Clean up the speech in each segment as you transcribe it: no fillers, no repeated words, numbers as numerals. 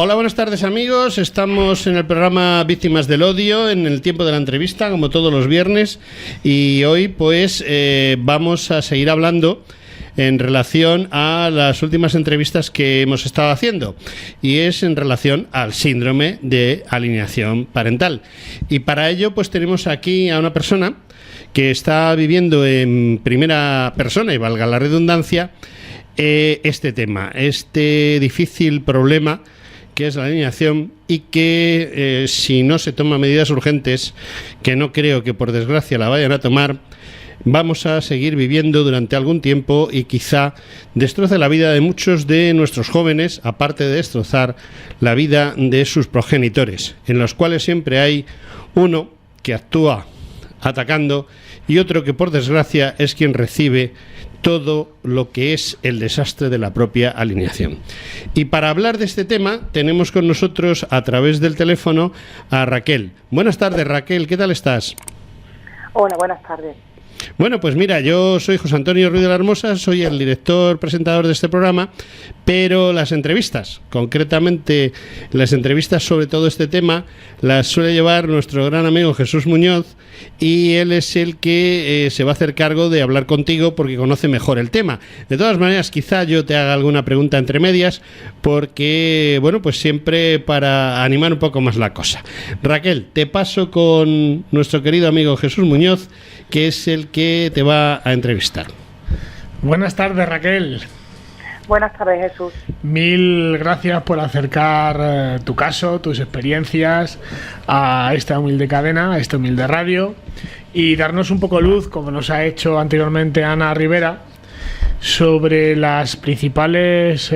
Hola, buenas tardes amigos, estamos en el programa Víctimas del Odio, en el tiempo de la entrevista, como todos los viernes, y hoy pues vamos a seguir hablando en relación a las últimas entrevistas que hemos estado haciendo, y es en relación al síndrome de alienación parental. Y para ello pues tenemos aquí a una persona que está viviendo en primera persona, y valga la redundancia, este tema, este difícil problema que es la alienación, y que si no se toman medidas urgentes, que no creo que por desgracia la vayan a tomar, vamos a seguir viviendo durante algún tiempo y quizá destroce la vida de muchos de nuestros jóvenes, aparte de destrozar la vida de sus progenitores, en los cuales siempre hay uno que actúa atacando y otro que por desgracia es quien recibe todo lo que es el desastre de la propia alienación. Y para hablar de este tema tenemos con nosotros a través del teléfono a Raquel. Buenas tardes, Raquel, ¿qué tal estás? Hola, buenas tardes. Bueno, pues mira, yo soy José Antonio Ruiz de la Hermosa, soy el director presentador de este programa, pero las entrevistas, concretamente las entrevistas sobre todo este tema, las suele llevar nuestro gran amigo Jesús Muñoz, y él es el que se va a hacer cargo de hablar contigo porque conoce mejor el tema. De todas maneras, quizá yo te haga alguna pregunta entre medias, porque, bueno, pues siempre para animar un poco más la cosa. Raquel, te paso con nuestro querido amigo Jesús Muñoz, que es el que te va a entrevistar. Buenas tardes, Raquel. Buenas tardes, Jesús. Mil gracias por acercar tu caso, tus experiencias a esta humilde cadena, a esta humilde radio, y darnos un poco luz, como nos ha hecho anteriormente Ana Rivera, sobre las principales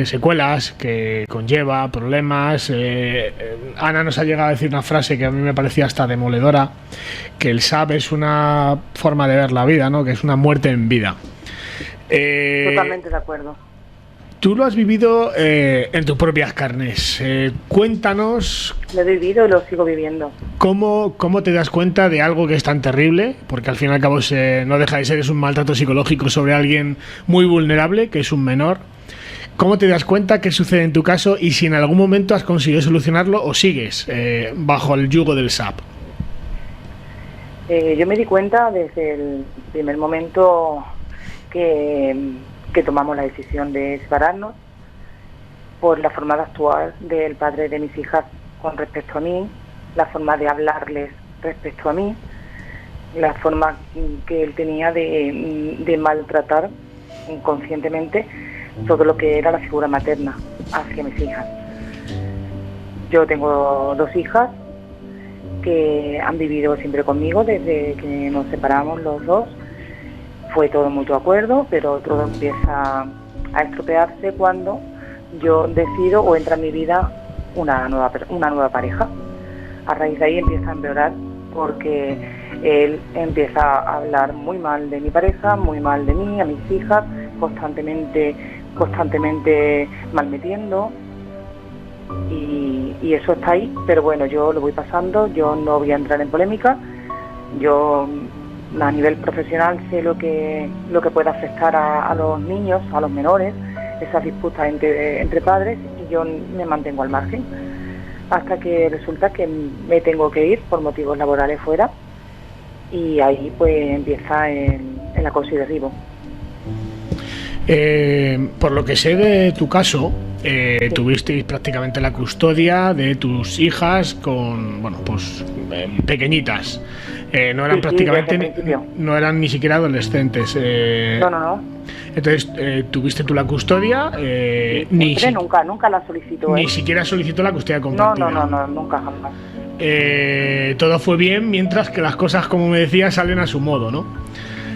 secuelas que conlleva, problemas. Ana nos ha llegado a decir una frase que a mí me parecía hasta demoledora, que el SAP es una forma de ver la vida, ¿no? Que es una muerte en vida. Totalmente de acuerdo. Tú lo has vivido en tus propias carnes. Cuéntanos. Lo he vivido y lo sigo viviendo. ¿Cómo te das cuenta de algo que es tan terrible? Porque al fin y al cabo no deja de ser, es un maltrato psicológico sobre alguien muy vulnerable, que es un menor. ¿Cómo te das cuenta qué sucede en tu caso y si en algún momento has conseguido solucionarlo o sigues bajo el yugo del SAP? Yo me di cuenta desde el primer momento que tomamos la decisión de separarnos, por la forma de actuar del padre de mis hijas con respecto a mí, la forma de hablarles respecto a mí, la forma que él tenía de maltratar inconscientemente todo lo que era la figura materna hacia mis hijas. Yo tengo 2 hijas que han vivido siempre conmigo desde que nos separamos los dos. Fue todo mutuo acuerdo, pero todo empieza a estropearse cuando yo decido o entra en mi vida una nueva pareja. A raíz de ahí empieza a empeorar porque él empieza a hablar muy mal de mi pareja, muy mal de mí, a mis hijas, constantemente malmetiendo, y eso está ahí. Pero bueno, yo lo voy pasando, yo no voy a entrar en polémica. Yo a nivel profesional sé lo que puede afectar a los niños, a los menores, esas disputas entre padres, y yo me mantengo al margen hasta que resulta que me tengo que ir por motivos laborales fuera, y ahí pues empieza el acoso y derribo. Por lo que sé de tu caso, tuvisteis prácticamente la custodia de tus hijas con, pequeñitas. No eran prácticamente, no eran ni siquiera adolescentes. No. Entonces, ¿tuviste tú la custodia? Nunca la solicitó. Ni siquiera solicitó la custodia compartida. No, nunca, jamás. Todo fue bien, mientras que las cosas, como me decías, salen a su modo, ¿no?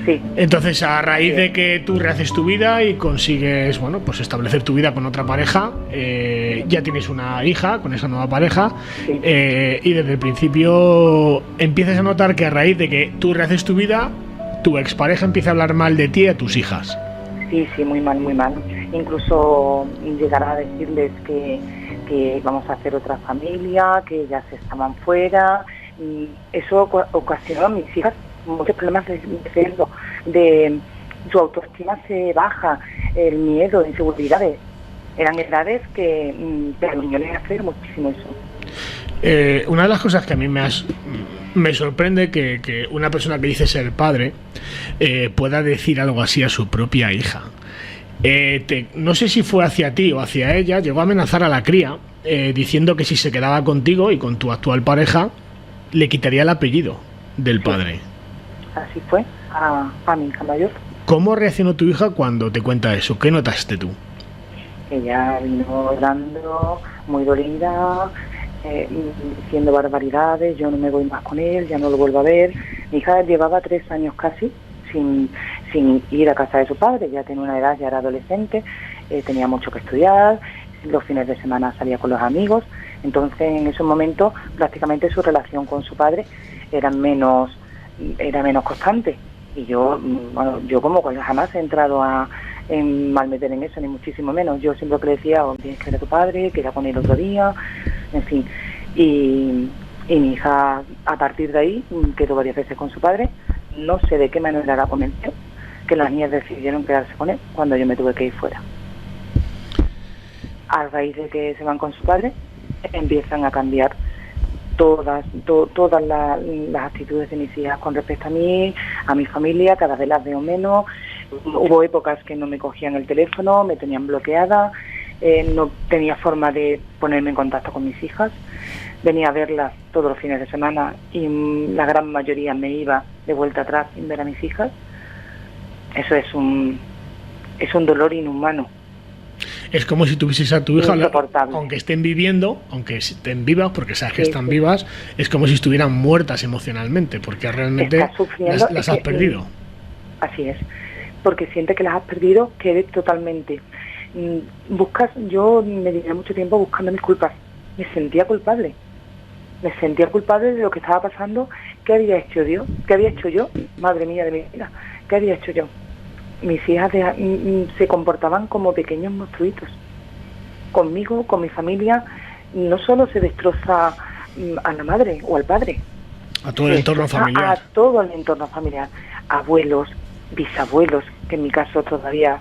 Sí. Entonces, a raíz de que tú rehaces tu vida y consigues, establecer tu vida con otra pareja, ya tienes una hija con esa nueva pareja, sí. Y desde el principio empiezas a notar que a raíz de que tú rehaces tu vida, tu expareja empieza a hablar mal de ti y a tus hijas. Sí, muy mal. Incluso llegará a decirles que vamos a hacer otra familia, que ellas estaban fuera, y eso ocasionó a mis hijas muchos problemas de su autoestima se baja, el miedo, inseguridades. Eran edades que a los niños les hace muchísimo eso. Una de las cosas que a mí me sorprende que una persona que dice ser padre pueda decir algo así a su propia hija. No sé si fue hacia ti o hacia ella, llegó a amenazar a la cría diciendo que si se quedaba contigo y con tu actual pareja le quitaría el apellido del padre. Así fue, a mi hija mayor. ¿Cómo reaccionó tu hija cuando te cuenta eso? ¿Qué notaste tú? Ella vino llorando, muy dolida, diciendo barbaridades, yo no me voy más con él, ya no lo vuelvo a ver. Mi hija llevaba 3 años casi sin ir a casa de su padre, ya tenía una edad, ya era adolescente, tenía mucho que estudiar, los fines de semana salía con los amigos, entonces en esos momentos prácticamente su relación con su padre era menos constante. Y yo como jamás he entrado en malmeter en eso, ni muchísimo menos. Yo siempre que le decía, tienes que ver a tu padre, que era con él otro día, en fin. Y mi hija, a partir de ahí, quedó varias veces con su padre. No sé de qué manera la convenció, que las niñas decidieron quedarse con él cuando yo me tuve que ir fuera. A raíz de que se van con su padre, empiezan a cambiar todas las actitudes de mis hijas con respecto a mí, a mi familia, cada vez las veo menos. Hubo épocas que no me cogían el teléfono, me tenían bloqueada, no tenía forma de ponerme en contacto con mis hijas. Venía a verlas todos los fines de semana y la gran mayoría me iba de vuelta atrás sin ver a mis hijas. Eso es un dolor inhumano. Es como si tuvieses a tu hija, aunque estén viviendo, aunque estén vivas, porque sabes que están vivas, es como si estuvieran muertas emocionalmente, porque realmente las has perdido. Así es, porque siente que las has perdido, que eres totalmente... yo me dediqué mucho tiempo buscando mis culpas. Me sentía culpable de lo que estaba pasando. ¿Qué había hecho Dios? ¿Qué había hecho yo? Madre mía de mi vida, ¿qué había hecho yo? Mis hijas se comportaban como pequeños monstruitos. Conmigo, con mi familia, no solo se destroza a la madre o al padre. A todo el entorno familiar. A todo el entorno familiar. Abuelos, bisabuelos, que en mi caso todavía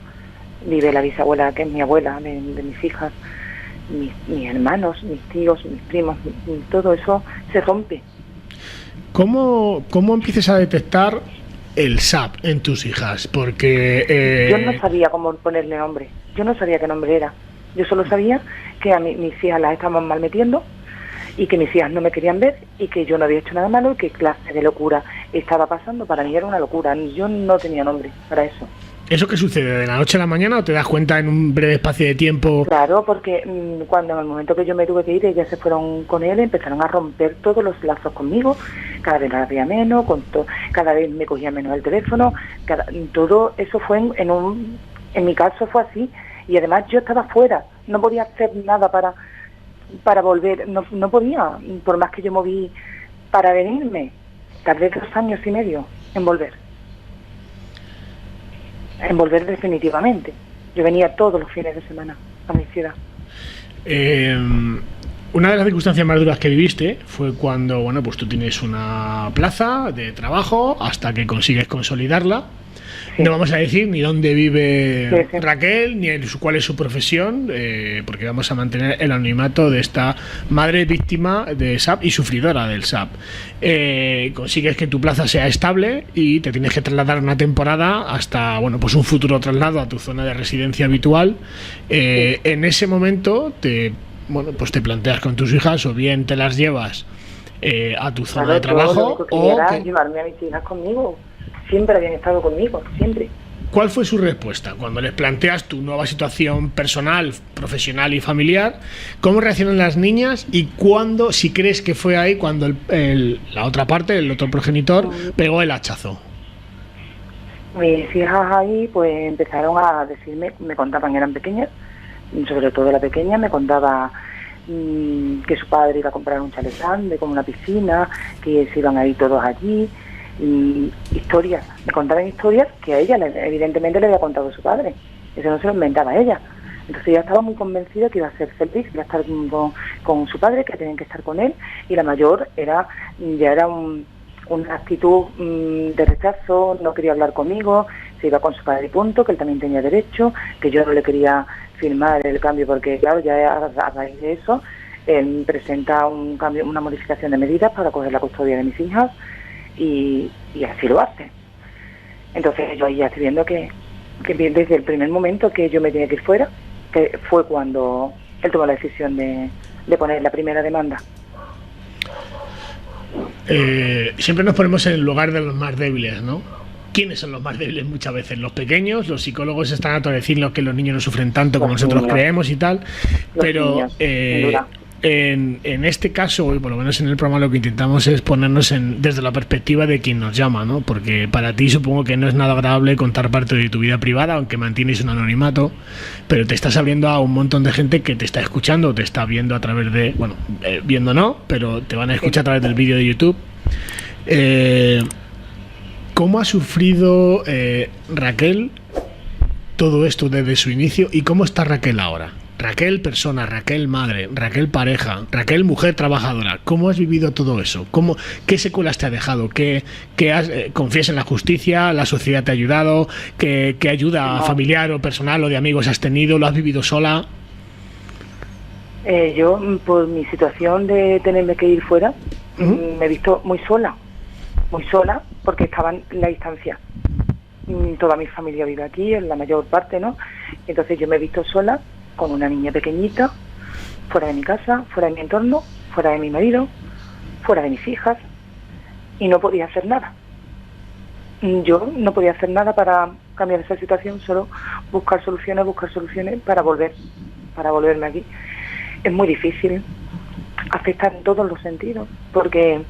vive la bisabuela, que es mi abuela de mis hijas, mis hermanos, mis tíos, mis primos, todo eso se rompe. ¿Cómo empiezas a detectar el SAP en tus hijas? Porque yo no sabía cómo ponerle nombre, yo no sabía qué nombre era. Yo solo sabía que a mis hijas las estaban malmetiendo y que mis hijas no me querían ver y que yo no había hecho nada malo y que clase de locura estaba pasando. Para mí era una locura, yo no tenía nombre para eso. ¿Eso qué sucede? ¿De la noche a la mañana o te das cuenta en un breve espacio de tiempo? Claro, porque cuando en el momento que yo me tuve que ir, ellas se fueron con él, empezaron a romper todos los lazos conmigo, cada vez las veía menos, cada vez me cogía menos el teléfono, todo eso fue en mi caso fue así, y además yo estaba fuera, no podía hacer nada para volver, no podía, por más que yo moví para venirme, tardé 2 años y medio en volver definitivamente. Yo venía todos los fines de semana a mi ciudad. Una de las circunstancias más duras que viviste fue cuando, pues tú tienes una plaza de trabajo hasta que consigues consolidarla. Sí. No vamos a decir ni dónde vive Raquel, ni cuál es su profesión, porque vamos a mantener el anonimato de esta madre víctima de SAP y sufridora del SAP. Consigues que tu plaza sea estable y te tienes que trasladar una temporada hasta pues un futuro traslado a tu zona de residencia habitual. En ese momento te planteas con tus hijas, o bien te las llevas a tu zona de trabajo, o llevarme a mis hijas conmigo. Siempre habían estado conmigo, siempre. ¿Cuál fue su respuesta cuando les planteas tu nueva situación personal, profesional y familiar? ¿Cómo reaccionan las niñas y cuándo, si crees que fue ahí cuando la otra parte, el otro progenitor, pegó el hachazo? Mis hijas ahí pues empezaron a decirme, me contaban, eran pequeñas, sobre todo la pequeña me contaba que su padre iba a comprar un chalet grande con una piscina, que se iban a ir todos allí. Historias, me contaban historias que a ella evidentemente le había contado su padre, eso no se lo inventaba ella. Entonces ella estaba muy convencida que iba a ser feliz, iba a estar con su padre, que tenían que estar con él, y la mayor era una actitud de rechazo, no quería hablar conmigo, se iba con su padre y punto, que él también tenía derecho, que yo no le quería firmar el cambio porque, claro, ya a raíz de eso, él presenta un cambio, una modificación de medidas para coger la custodia de mis hijas y así lo hace. Entonces yo ahí ya estoy viendo que desde el primer momento que yo me tenía que ir fuera, que fue cuando él tomó la decisión de poner la primera demanda. Siempre nos ponemos en el lugar de los más débiles, ¿no? ¿Quiénes son los más débiles muchas veces? Los pequeños. Los psicólogos están a decirnos que los niños no sufren tanto como nosotros creemos y tal, pero en este caso, y por lo menos en el programa, lo que intentamos es ponernos desde la perspectiva de quien nos llama, ¿no? Porque para ti supongo que no es nada agradable contar parte de tu vida privada, aunque mantienes un anonimato, pero te estás abriendo a un montón de gente que te está escuchando, te está viendo a través de, bueno, viendo no, pero te van a escuchar a través del vídeo de YouTube. ¿Cómo ha sufrido Raquel todo esto desde su inicio y cómo está Raquel ahora? Raquel persona, Raquel madre, Raquel pareja, Raquel mujer trabajadora. ¿Cómo has vivido todo eso? ¿Qué secuelas te ha dejado? ¿Confías en la justicia? ¿La sociedad te ha ayudado? ¿Qué ayuda familiar o personal o de amigos has tenido? ¿Lo has vivido sola? Yo, por mi situación de tenerme que ir fuera, me he visto muy sola, porque estaba en la distancia. Toda mi familia vive aquí, en la mayor parte, ¿no? Entonces yo me he visto sola, con una niña pequeñita, fuera de mi casa, fuera de mi entorno, fuera de mi marido, fuera de mis hijas, y no podía hacer nada. Yo no podía hacer nada para cambiar esa situación, solo buscar soluciones para volverme aquí. Es muy difícil, afecta en todos los sentidos, porque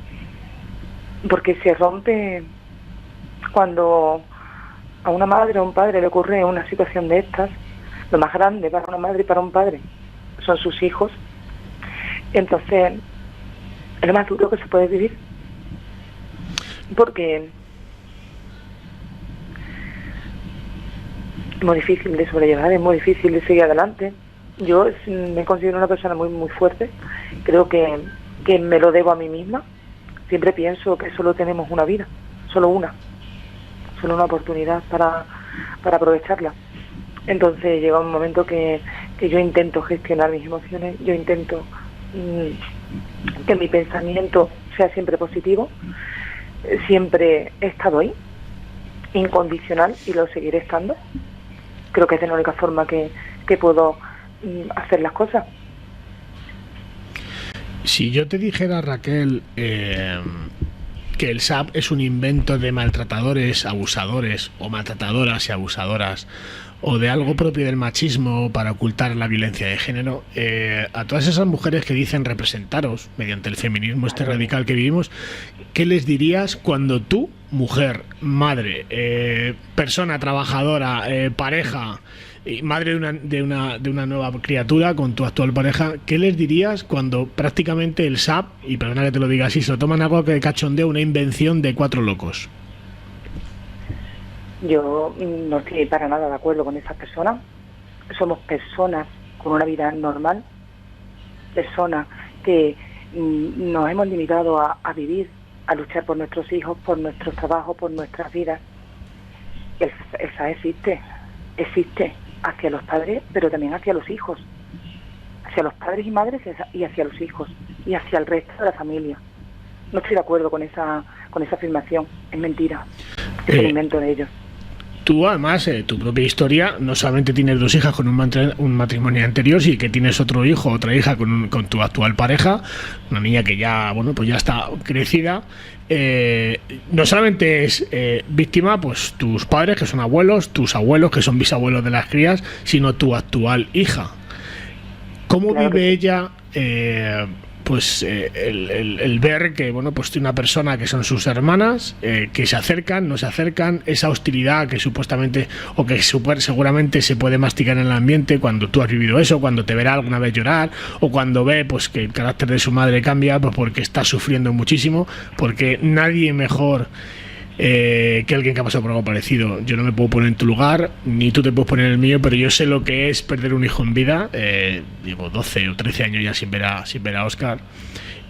se rompe cuando a una madre o a un padre le ocurre una situación de estas. Lo más grande para una madre y para un padre son sus hijos. Entonces, es lo más duro que se puede vivir. Porque es muy difícil de sobrellevar, es muy difícil de seguir adelante. Yo me considero una persona muy, muy fuerte. Creo que me lo debo a mí misma. Siempre pienso que solo tenemos una vida, solo una oportunidad para aprovecharla. Entonces llega un momento que yo intento gestionar mis emociones, yo intento que mi pensamiento sea siempre positivo. Siempre he estado ahí, incondicional, y lo seguiré estando. Creo que es de la única forma que puedo hacer las cosas. Si yo te dijera, Raquel, que el SAP es un invento de maltratadores, abusadores o maltratadoras y abusadoras, o de algo propio del machismo para ocultar la violencia de género, a todas esas mujeres que dicen representaros mediante el feminismo radical que vivimos, ¿qué les dirías cuando tú, mujer, madre, persona trabajadora, pareja y madre de una nueva criatura con tu actual pareja, qué les dirías cuando prácticamente el SAP, y perdona que te lo diga así, se lo toman algo que de cachondeo, una invención de 4 locos? Yo no estoy para nada de acuerdo con esas personas. Somos personas con una vida normal, personas que nos hemos limitado a vivir, a luchar por nuestros hijos, por nuestros trabajos, por nuestras vidas. Esa existe hacia los padres, pero también hacia los hijos, hacia los padres y madres y hacia los hijos y hacia el resto de la familia. No estoy de acuerdo con esa afirmación, es mentira, es el invento de ellos. Tú, además, tu propia historia, no solamente tienes 2 hijas con un matrimonio anterior, sino que tienes otro hijo, otra hija con tu actual pareja, una niña que ya, bueno, pues ya está crecida. No solamente es víctima, pues tus padres, que son abuelos, tus abuelos, que son bisabuelos de las crías, sino tu actual hija. ¿Cómo vive ella el ver que, bueno, pues tiene una persona que son sus hermanas, que se acercan, no se acercan, esa hostilidad que supuestamente o que seguramente se puede masticar en el ambiente cuando tú has vivido eso, cuando te verá alguna vez llorar o cuando ve pues que el carácter de su madre cambia, pues porque está sufriendo muchísimo, porque nadie mejor que alguien que ha pasado por algo parecido. Yo no me puedo poner en tu lugar, ni tú te puedes poner en el mío, pero yo sé lo que es perder un hijo en vida. Llevo 12 o 13 años ya sin ver a Óscar,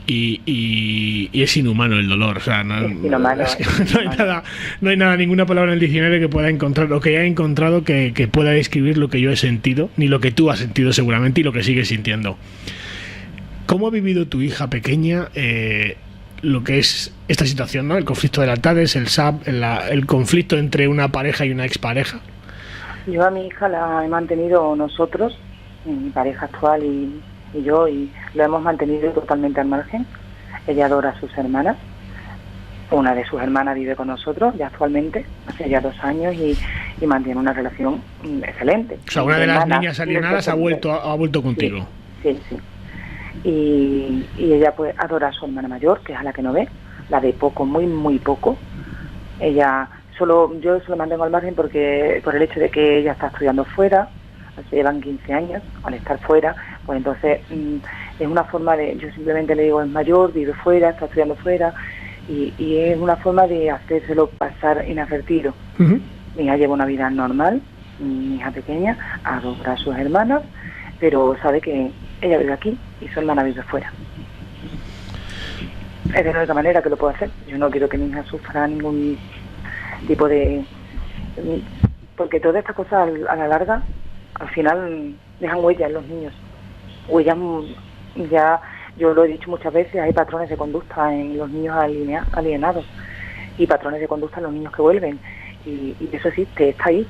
y es inhumano el dolor. O sea, no hay nada, ninguna palabra en el diccionario que pueda encontrar o que haya encontrado que pueda describir lo que yo he sentido, ni lo que tú has sentido seguramente y lo que sigues sintiendo. ¿Cómo ha vivido tu hija pequeña lo que es esta situación, ¿no? El conflicto de lealtades, el SAP, el conflicto entre una pareja y una expareja? Yo a mi hija la he mantenido nosotros, mi pareja actual y yo, y lo hemos mantenido totalmente al margen. Ella adora a sus hermanas. Una de sus hermanas vive con nosotros ya actualmente, hace ya 2 años, y mantiene una relación excelente. O sea, una de las niñas alienadas ha vuelto contigo. Sí. Y ella pues adora a su hermana mayor, que es a la que no ve, la ve poco, muy poco. Yo solo mantengo al margen por el hecho de que ella está estudiando fuera, se llevan 15 años, al estar fuera, pues entonces es una forma yo simplemente le digo, es mayor, vive fuera, está estudiando fuera, y es una forma de hacérselo pasar inadvertido. Uh-huh. Mi hija lleva una vida normal, mi hija pequeña adora a sus hermanas, pero sabe que ella vive aquí y su hermana vive fuera. Es de la única manera que lo puedo hacer. Yo no quiero que mi hija sufra ningún tipo porque todas estas cosas a la larga al final dejan huellas en los niños. Huellas, ya yo lo he dicho muchas veces, hay patrones de conducta en los niños alienados y patrones de conducta en los niños que vuelven, y eso existe, está ahí,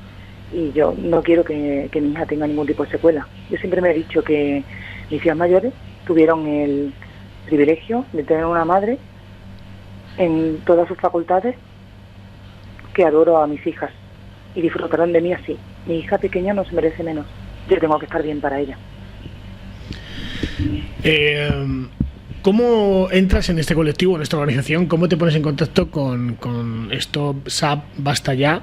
y yo no quiero que mi hija tenga ningún tipo de secuela. Yo siempre me he dicho que mis hijas mayores tuvieron el privilegio de tener una madre en todas sus facultades que adoro a mis hijas y disfrutarán de mí así. Mi hija pequeña no se merece menos. Yo tengo que estar bien para ella. ¿Cómo entras en este colectivo, en esta organización? ¿Cómo te pones en contacto con Stop SAP Basta Ya?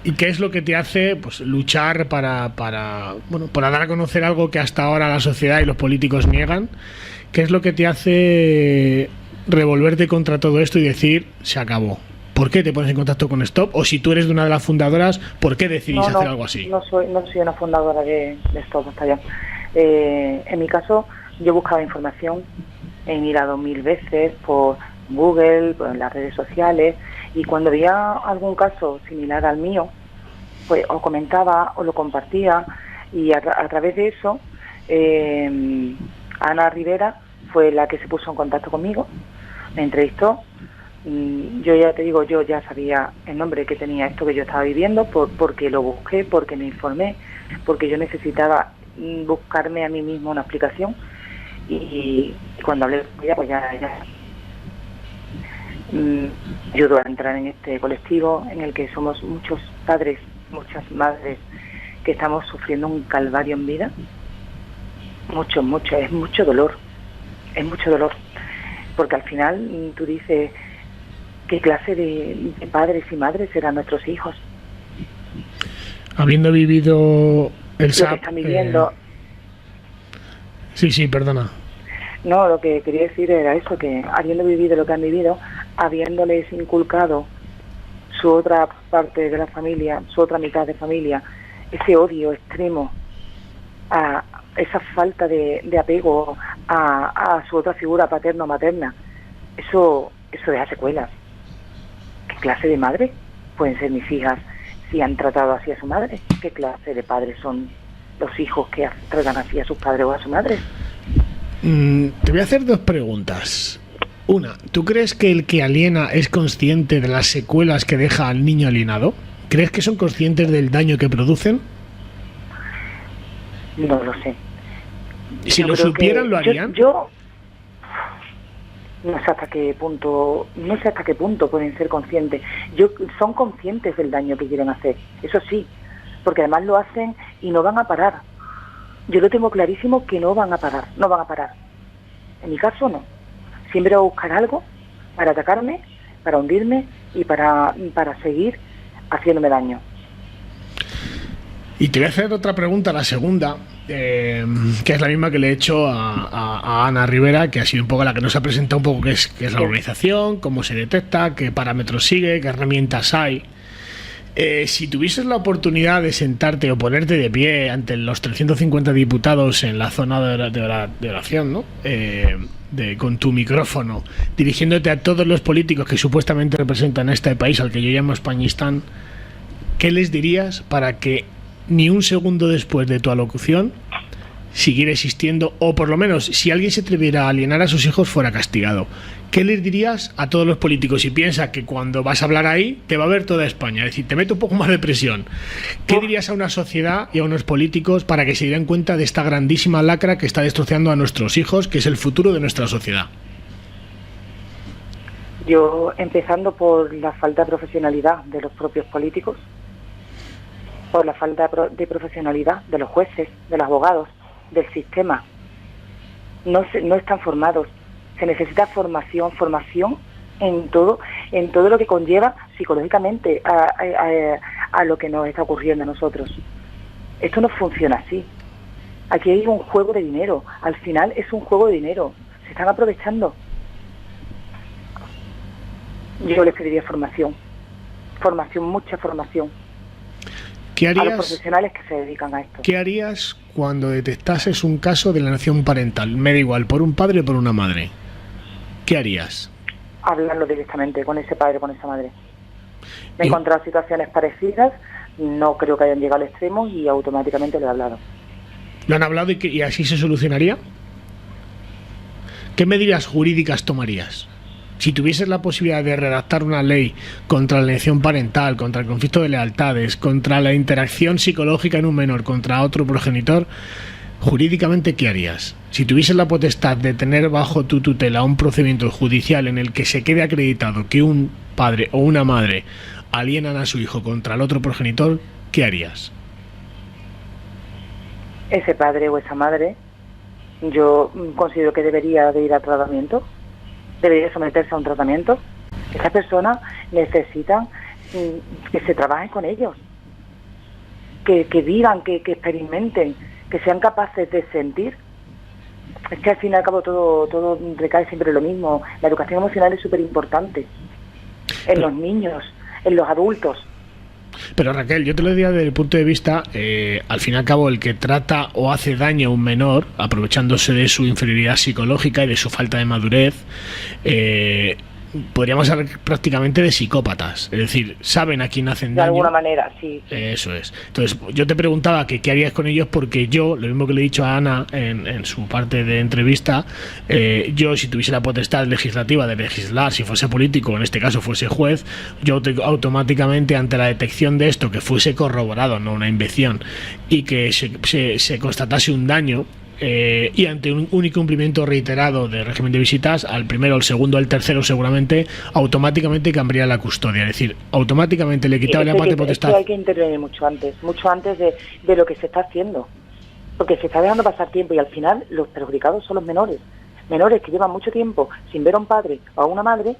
¿Y qué es lo que te hace pues luchar para dar a conocer algo que hasta ahora la sociedad y los políticos niegan? ¿Qué es lo que te hace revolverte contra todo esto y decir, se acabó? ¿Por qué te pones en contacto con Stop? O si tú eres de una de las fundadoras, ¿por qué decidís hacer algo así? No soy una fundadora de Stop Basta Ya. En mi caso, yo buscaba información, he mirado 1000 veces por Google, por las redes sociales, y cuando veía algún caso similar al mío, pues o comentaba o lo compartía, y a través de eso Ana Rivera fue la que se puso en contacto conmigo, me entrevistó. Yo ya te digo, yo ya sabía el nombre que tenía esto que yo estaba viviendo, porque lo busqué, porque me informé, porque yo necesitaba buscarme a mí mismo una explicación, y cuando hablé con ella, pues ya ayudó a entrar en este colectivo en el que somos muchos padres, muchas madres que estamos sufriendo un calvario en vida, mucho, es mucho dolor, porque al final tú dices, ¿qué clase de padres y madres serán nuestros hijos? Habiendo vivido el SAP... Lo que están viviendo... Sí, perdona. No, lo que quería decir era eso, que habiendo vivido lo que han vivido, habiéndoles inculcado su otra parte de la familia, su otra mitad de familia, ese odio extremo, a esa falta de apego a su otra figura paterna o materna, eso deja secuelas. ¿Qué clase de madre pueden ser mis hijas si han tratado así a su madre? ¿Qué clase de padres son los hijos que tratan así a sus padres o a su madre? Te voy a hacer 2 preguntas. Una, ¿tú crees que el que aliena es consciente de las secuelas que deja al niño alienado? ¿Crees que son conscientes del daño que producen? No lo sé. Si lo supieran, ¿lo harían? Yo no sé hasta qué punto pueden ser conscientes. Son conscientes del daño que quieren hacer, eso sí, porque además lo hacen y no van a parar. Yo lo tengo clarísimo que no van a parar. En mi caso no. Siempre voy a buscar algo para atacarme, para hundirme y para seguir haciéndome daño. Y te voy a hacer otra pregunta, la segunda, que es la misma que le he hecho a Ana Rivera, que ha sido un poco la que nos ha presentado un poco qué es la organización, cómo se detecta, qué parámetros sigue, qué herramientas hay. Si tuvieses la oportunidad de sentarte o ponerte de pie ante los 350 diputados en la zona de oración, ¿no? con tu micrófono, dirigiéndote a todos los políticos que supuestamente representan a este país al que yo llamo Españistán, ¿qué les dirías para que ni un segundo después de tu alocución siguiera existiendo, o por lo menos si alguien se atreviera a alienar a sus hijos fuera castigado? ¿Qué les dirías a todos los políticos si piensas que cuando vas a hablar ahí te va a ver toda España? Es decir, te mete un poco más de presión. ¿Qué dirías a una sociedad y a unos políticos para que se dieran cuenta de esta grandísima lacra que está destrozando a nuestros hijos, que es el futuro de nuestra sociedad? Yo, empezando por la falta de profesionalidad de los propios políticos, por la falta de profesionalidad de los jueces, de los abogados, del sistema. No están formados. Se necesita formación en todo lo que conlleva psicológicamente a lo que nos está ocurriendo a nosotros. Esto no funciona así. Aquí hay un juego de dinero. Al final es un juego de dinero. Se están aprovechando. Yo les pediría formación, mucha formación. ¿Qué harías, a los profesionales que se dedican a esto? ¿Qué harías cuando detectases un caso de alienación parental? Me da igual, por un padre o por una madre. ¿Qué harías? Hablarlo directamente con ese padre o con esa madre. Me he encontrado situaciones parecidas, no creo que hayan llegado al extremo y automáticamente lo he hablado. ¿Lo han hablado y así se solucionaría? ¿Qué medidas jurídicas tomarías? Si tuvieses la posibilidad de redactar una ley contra la alienación parental, contra el conflicto de lealtades, contra la interacción psicológica en un menor contra otro progenitor, jurídicamente, ¿qué harías? Si tuvieses la potestad de tener bajo tu tutela un procedimiento judicial en el que se quede acreditado que un padre o una madre alienan a su hijo contra el otro progenitor, ¿qué harías? Ese padre o esa madre, yo considero que debería de ir a tratamiento. Debería someterse a un tratamiento. Esas personas necesitan que se trabaje con ellos, que vivan, que experimenten, que sean capaces de sentir. Es que al fin y al cabo todo recae siempre en lo mismo. La educación emocional es súper importante en los niños, en los adultos. Pero Raquel, yo te lo diría desde el punto de vista, al fin y al cabo, el que trata o hace daño a un menor, aprovechándose de su inferioridad psicológica y de su falta de madurez, podríamos hablar prácticamente de psicópatas. Es decir, saben a quién hacen daño. De alguna manera, sí. Eso es. Entonces, yo te preguntaba que qué harías con ellos, porque yo, lo mismo que le he dicho a Ana en su parte de entrevista, yo, si tuviese la potestad legislativa de legislar, si fuese político, en este caso fuese juez, yo automáticamente, ante la detección de esto, que fuese corroborado, no una invención, y que se constatase un daño, y ante un incumplimiento reiterado del régimen de visitas, al primero, al segundo, al tercero seguramente, automáticamente cambiaría la custodia. Es decir, automáticamente le quitaba la parte potestad. Hay que intervenir mucho antes de lo que se está haciendo, porque se está dejando pasar tiempo y al final los perjudicados son los menores que llevan mucho tiempo sin ver a un padre o a una madre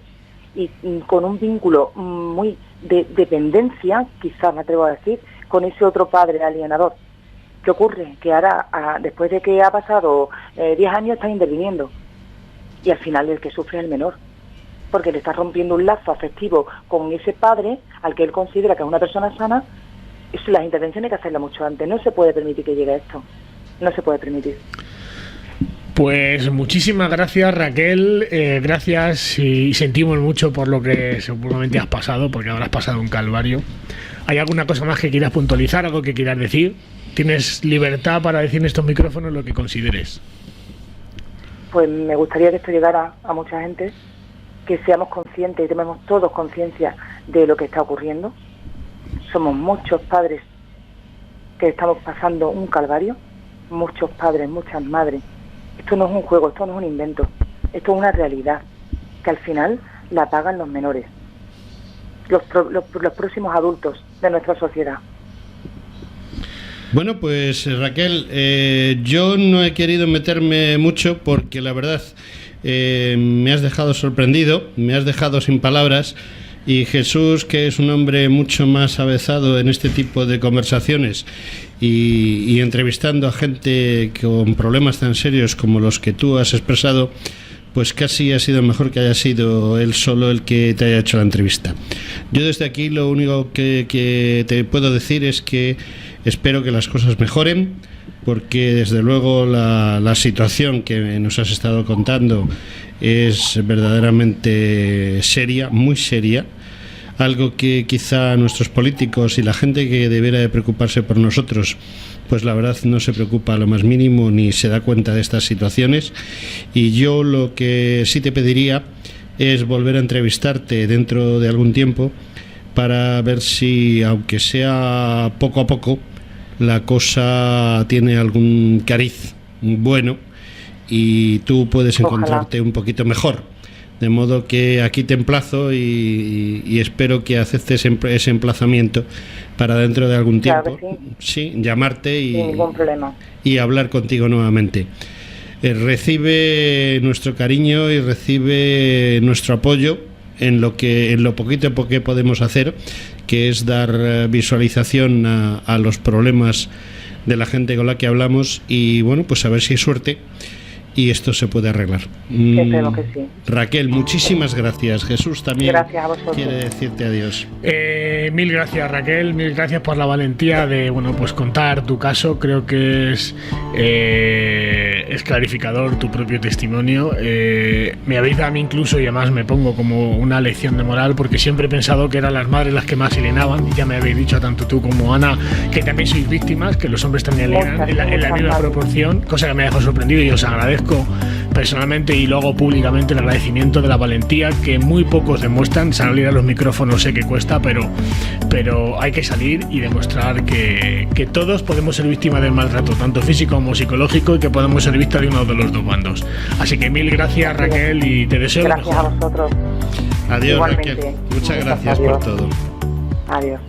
y con un vínculo muy de dependencia, quizás me atrevo a decir, con ese otro padre alienador. ¿Qué ocurre? Que ahora, después de que ha pasado 10 años, está interviniendo. Y al final el que sufre es el menor. Porque le está rompiendo un lazo afectivo con ese padre al que él considera que es una persona sana. Las intervenciones hay que hacerlas mucho antes. No se puede permitir que llegue a esto. No se puede permitir. Pues muchísimas gracias, Raquel. Gracias y sentimos mucho por lo que seguramente has pasado, porque habrás pasado un calvario. ¿Hay alguna cosa más que quieras puntualizar, algo que quieras decir? Tienes libertad para decir en estos micrófonos lo que consideres. Pues me gustaría que esto llegara a mucha gente, que seamos conscientes y tenemos todos conciencia de lo que está ocurriendo. Somos muchos padres que estamos pasando un calvario, muchos padres, muchas madres. Esto no es un juego, esto no es un invento, esto es una realidad que al final la pagan los menores, los próximos adultos de nuestra sociedad. Bueno, pues Raquel, yo no he querido meterme mucho porque la verdad me has dejado sorprendido, me has dejado sin palabras, y Jesús, que es un hombre mucho más avezado en este tipo de conversaciones y entrevistando a gente con problemas tan serios como los que tú has expresado, pues casi ha sido mejor que haya sido él solo el que te haya hecho la entrevista. Yo desde aquí lo único que te puedo decir es que Espero que las cosas mejoren, porque desde luego la situación que nos has estado contando es verdaderamente seria, muy seria. Algo que quizá nuestros políticos y la gente que debiera de preocuparse por nosotros, pues la verdad no se preocupa a lo más mínimo ni se da cuenta de estas situaciones. Y yo lo que sí te pediría es volver a entrevistarte dentro de algún tiempo para ver si, aunque sea poco a poco, la cosa tiene algún cariz bueno y tú puedes encontrarte un poquito mejor. De modo que aquí te emplazo y espero que aceptes ese emplazamiento para dentro de algún tiempo. Claro que sí, llamarte sin ningún problema. Y hablar contigo nuevamente. Recibe nuestro cariño y recibe nuestro apoyo en lo poquito que podemos hacer, que es dar visualización a los problemas de la gente con la que hablamos y bueno, pues a ver si hay suerte y esto se puede arreglar. Espero que sí. Raquel, muchísimas gracias. Jesús también gracias a vosotros. Quiere decirte adiós. Mil gracias, Raquel, mil gracias por la valentía de pues contar tu caso. Creo que es clarificador tu propio testimonio. Me habéis dado a mí incluso, y además me pongo como una lección de moral, porque siempre he pensado que eran las madres las que más se alienaban, y ya me habéis dicho tanto tú como Ana que también sois víctimas, que los hombres también alienan en la misma proporción, cosa que me ha dejado sorprendido y os agradezco personalmente y luego públicamente el agradecimiento de la valentía que muy pocos demuestran. Salir a los micrófonos sé que cuesta, pero hay que salir y demostrar que todos podemos ser víctimas del maltrato, tanto físico como psicológico, y que podemos ser víctimas de uno de los dos bandos. Así que mil gracias, Raquel, y te deseo gracias lo mejor. A vosotros. Adiós, igualmente. Raquel. Muchas gracias por todo. Adiós.